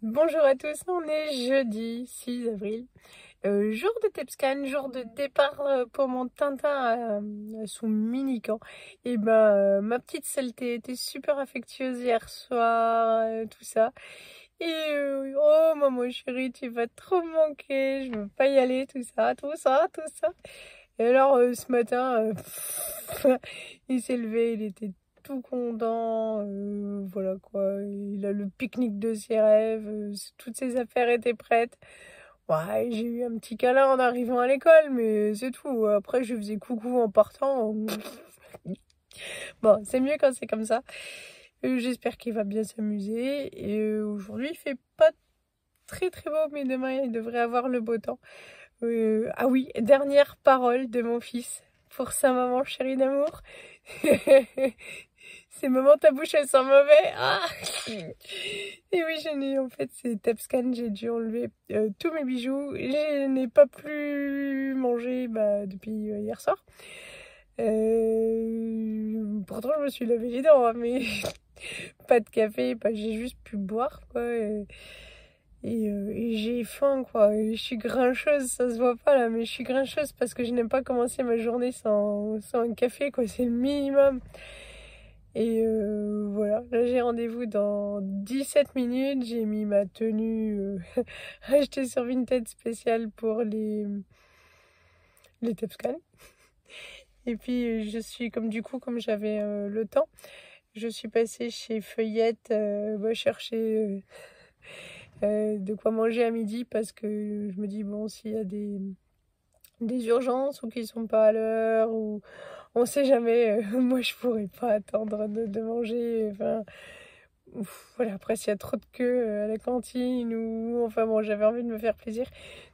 Bonjour à tous, on est jeudi 6 avril, jour de TEPSCAN, jour de départ pour mon Tintin à son mini-camp. Et ma petite saleté était super affectueuse hier soir, tout ça. Et oh maman chérie, tu vas trop me manquer, je veux pas y aller, tout ça, tout ça, tout ça. Et alors ce matin, il s'est levé, il était tout content, voilà quoi, il a le pique-nique de ses rêves, toutes ses affaires étaient prêtes. Ouais, j'ai eu un petit câlin en arrivant à l'école, mais c'est tout. Après, je faisais coucou en partant. Bon, c'est mieux quand c'est comme ça. J'espère qu'il va bien s'amuser. Et aujourd'hui, il fait pas très très beau, mais demain, il devrait avoir le beau temps. Ah oui, dernière parole de mon fils pour sa maman chérie d'amour. C'est maman, ta bouche elle sent mauvais. Ah. Et oui, en fait, c'est TEPSCAN, j'ai dû enlever tous mes bijoux. Je n'ai pas plus mangé depuis hier soir. Pourtant, je me suis lavé les dents, hein, mais pas de café, j'ai juste pu boire, quoi. Et j'ai faim, quoi. Et je suis grincheuse, ça se voit pas là, mais je suis grincheuse parce que je n'aime pas commencer ma journée sans un café, quoi. C'est le minimum. Et voilà, là j'ai rendez-vous dans 17 minutes. J'ai mis ma tenue achetée sur Vinted spéciale pour les TEPSCAN. Et puis je suis, comme j'avais le temps, je suis passée chez Feuillette chercher de quoi manger à midi parce que je me dis, bon, s'il y a des urgences ou qu'ils sont pas à l'heure ou on sait jamais, moi je pourrais pas attendre de manger. Enfin, voilà, après s'il y a trop de queue à la cantine ou enfin bon, j'avais envie de me faire plaisir.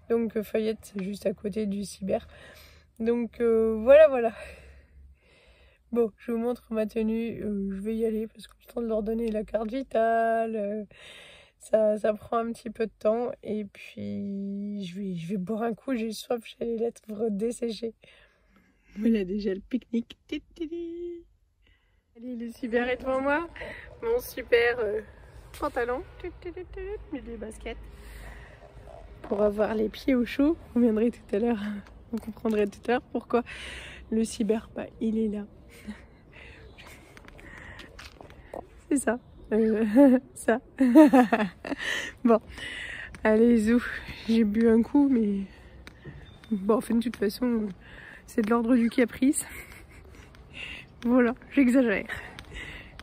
Donc Feuillette, c'est juste à côté du cyber. Donc voilà. Bon, je vous montre ma tenue, je vais y aller parce que le temps de leur donner la carte vitale, ça prend un petit peu de temps. Et puis je vais boire un coup, j'ai soif, j'ai les lèvres desséchées. Voilà déjà le pique-nique. Allez, le cyber est devant moi, mon super pantalon, mais des baskets. Pour avoir les pieds au chaud, vous viendrez tout à l'heure, vous comprendrez tout à l'heure pourquoi le cyber, il est là. C'est ça. Ça. Bon, allez, zou. J'ai bu un coup, mais bon, enfin, de toute façon, c'est de l'ordre du caprice. Voilà, j'exagère.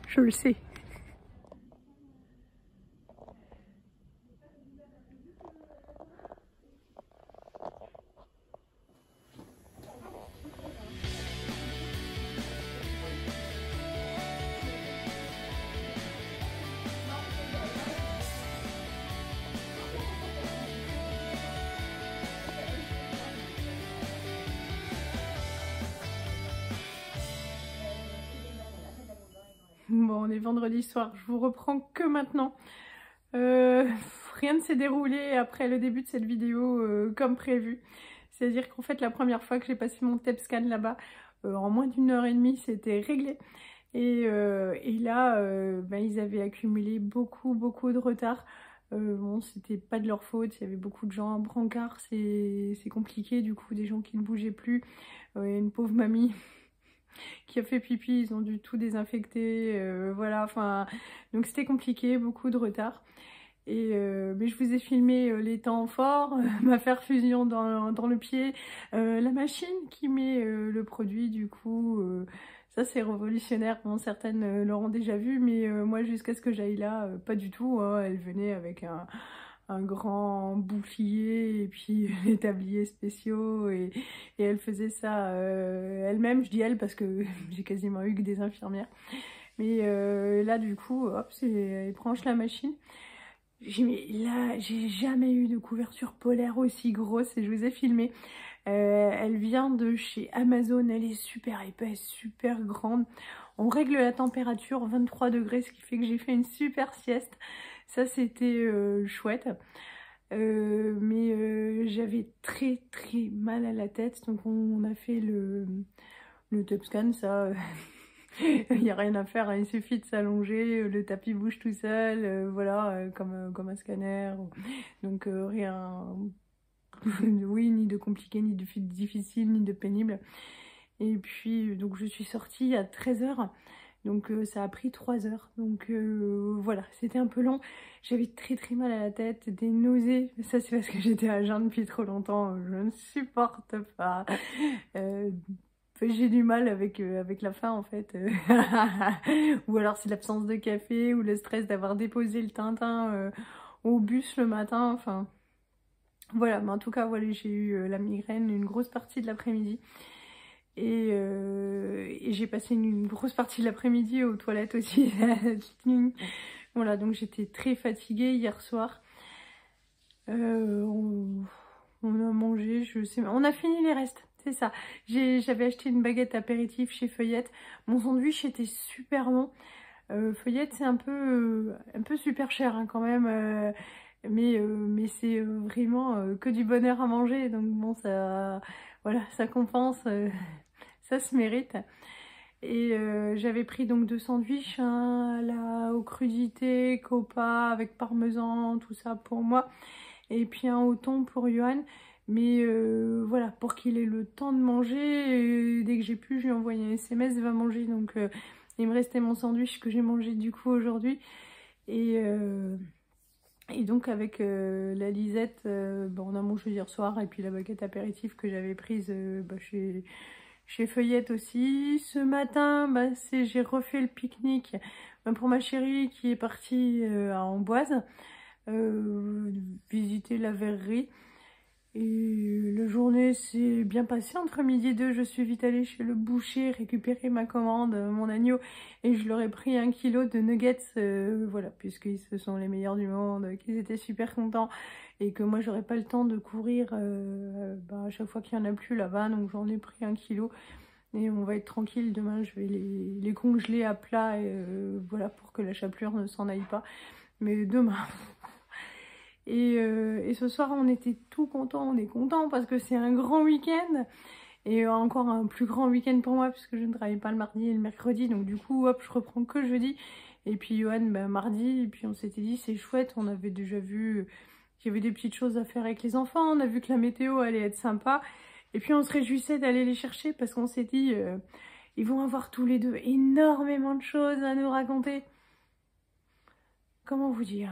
Je le sais. Bon, on est vendredi soir, je vous reprends que maintenant. Rien ne s'est déroulé après le début de cette vidéo comme prévu. C'est-à-dire qu'en fait, la première fois que j'ai passé mon TEPSCAN là-bas, en moins d'une heure et demie, c'était réglé. Et là, ils avaient accumulé beaucoup de retard. Bon, c'était pas de leur faute, il y avait beaucoup de gens en brancard, c'est compliqué, du coup, des gens qui ne bougeaient plus. Une pauvre mamie qui a fait pipi, ils ont dû tout désinfecter, voilà, enfin, donc c'était compliqué, beaucoup de retard. Et mais je vous ai filmé les temps forts, ma perfusion dans le pied, la machine qui met le produit, du coup, ça c'est révolutionnaire. Bon, certaines l'auront déjà vu, mais moi jusqu'à ce que j'aille là, pas du tout, hein. Elle venait avec un grand bouclier et puis les tabliers spéciaux et elle faisait ça elle-même. Je dis elle parce que j'ai quasiment eu que des infirmières. Mais là du coup, hop, elle branche la machine. Là, j'ai jamais eu de couverture polaire aussi grosse et je vous ai filmé. Elle vient de chez Amazon, elle est super épaisse, super grande. On règle la température 23 degrés, ce qui fait que j'ai fait une super sieste. Ça, c'était chouette. Mais j'avais très mal à la tête, donc on a fait le TEPSCAN, ça. Il n'y a rien à faire, hein, il suffit de s'allonger, le tapis bouge tout seul, voilà, comme un scanner. Donc rien, oui, ni de compliqué, ni de difficile, ni de pénible. Et puis, donc je suis sortie à 13 h. Donc ça a pris 3 heures. Donc voilà, c'était un peu long. J'avais très mal à la tête, des nausées. Ça c'est parce que j'étais à jeun depuis trop longtemps. Je ne supporte pas. J'ai du mal avec la faim en fait. Ou alors c'est l'absence de café ou le stress d'avoir déposé le Tintin au bus le matin. Enfin voilà, mais en tout cas voilà, j'ai eu la migraine une grosse partie de l'après-midi. Et j'ai passé une grosse partie de l'après-midi aux toilettes aussi. Voilà, donc j'étais très fatiguée hier soir. On a mangé, je sais, on a fini les restes, c'est ça. J'avais acheté une baguette apéritif chez Feuillette. Mon sandwich était super bon. Feuillette, c'est un peu super cher hein, quand même. Mais c'est vraiment que du bonheur à manger. Donc bon, ça, voilà, ça compense. Ça se mérite. Et j'avais pris donc 2 sandwichs, un aux crudités, copa avec parmesan, tout ça pour moi. Et puis un au thon pour Johan. Mais voilà, pour qu'il ait le temps de manger, dès que j'ai pu, je lui ai envoyé un SMS, va manger. Donc il me restait mon sandwich que j'ai mangé du coup aujourd'hui. Et donc avec la Lisette, on a mangé hier soir. Et puis la baguette apéritif que j'avais prise chez Feuillette aussi. Ce matin, j'ai refait le pique-nique pour ma chérie qui est partie à Amboise visiter la verrerie. Et la journée s'est bien passée. Entre midi et 2, je suis vite allée chez le boucher récupérer ma commande, mon agneau, et je leur ai pris 1 kilo de nuggets, voilà, puisqu'ils se sont les meilleurs du monde, qu'ils étaient super contents, et que moi j'aurais pas le temps de courir à chaque fois qu'il y en a plus là-bas, donc j'en ai pris 1 kilo. Et on va être tranquille, demain je vais les congeler à plat, voilà, pour que la chapelure ne s'en aille pas. Mais demain... Et ce soir, on était tout contents, on est contents parce que c'est un grand week-end. Et encore un plus grand week-end pour moi puisque je ne travaille pas le mardi et le mercredi. Donc du coup, hop, je reprends que le jeudi. Et puis Johan, mardi. Et puis on s'était dit, c'est chouette, on avait déjà vu qu'il y avait des petites choses à faire avec les enfants. On a vu que la météo allait être sympa. Et puis on se réjouissait d'aller les chercher parce qu'on s'est dit, ils vont avoir tous les deux énormément de choses à nous raconter. Comment vous dire ?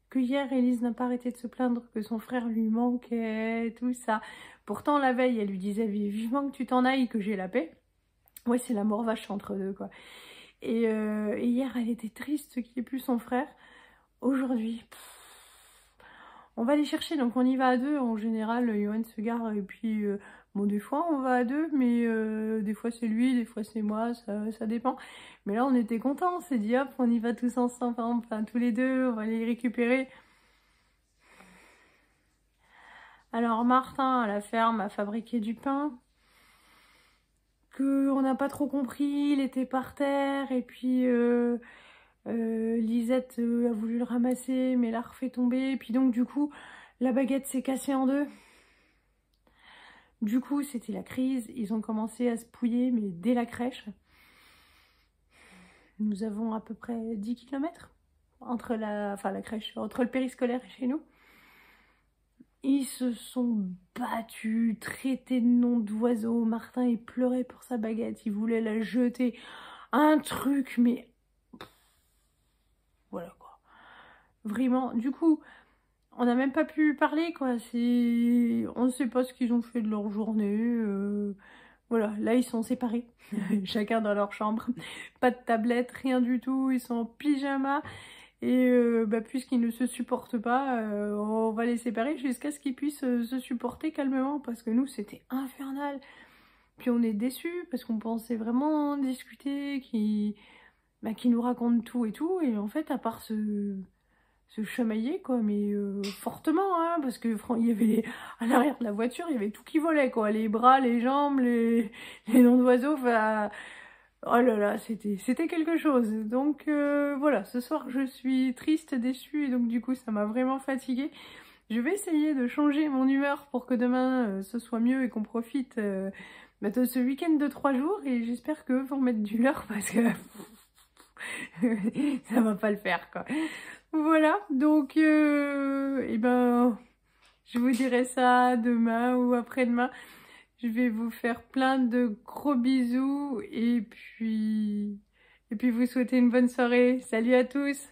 Que hier, Elise n'a pas arrêté de se plaindre que son frère lui manquait, tout ça. Pourtant, la veille, elle lui disait vivement que tu t'en ailles, que j'ai la paix. Ouais, c'est la mort vache entre deux, quoi. Et hier, elle était triste qu'il n'y ait plus son frère. Aujourd'hui, on va les chercher, donc on y va à 2. En général, Johan se gare, et puis, bon, des fois, on va à 2, mais des fois, c'est lui, des fois, c'est moi, ça dépend. Mais là, on était contents, on s'est dit, hop, on y va tous ensemble, enfin, tous les deux, on va les récupérer. Alors, Martin, à la ferme, a fabriqué du pain, qu'on n'a pas trop compris, il était par terre, et puis... Lisette a voulu le ramasser, mais l'a refait tomber. Et puis donc, du coup, la baguette s'est cassée en 2. Du coup, c'était la crise. Ils ont commencé à se pouiller, mais dès la crèche. Nous avons à peu près 10 km entre la crèche, entre le périscolaire et chez nous. Ils se sont battus, traités de noms d'oiseaux. Martin, il pleurait pour sa baguette. Il voulait la jeter. Un truc, mais... Voilà quoi. Vraiment, du coup, on n'a même pas pu parler quoi. On ne sait pas ce qu'ils ont fait de leur journée. Voilà, là ils sont séparés, chacun dans leur chambre. Pas de tablette, rien du tout. Ils sont en pyjama. Et puisqu'ils ne se supportent pas, on va les séparer jusqu'à ce qu'ils puissent se supporter calmement. Parce que nous, c'était infernal. Puis on est déçus parce qu'on pensait vraiment discuter, qu'ils nous racontent tout et tout. Et en fait, à part se chamailler quoi, mais fortement hein, parce que il y avait à l'arrière de la voiture, il y avait tout qui volait quoi, les bras, les jambes, les noms d'oiseaux, enfin oh là là, c'était quelque chose. Donc voilà, ce soir je suis triste, déçue, et donc du coup ça m'a vraiment fatiguée. Je vais essayer de changer mon humeur pour que demain ce soit mieux et qu'on profite de ce week-end de 3 jours. Et j'espère que vous remettre du leur parce que ça va pas le faire quoi. Voilà, donc eh ben, je vous dirai ça demain ou après-demain. Je vais vous faire plein de gros bisous et puis vous souhaiter une bonne soirée. Salut à tous!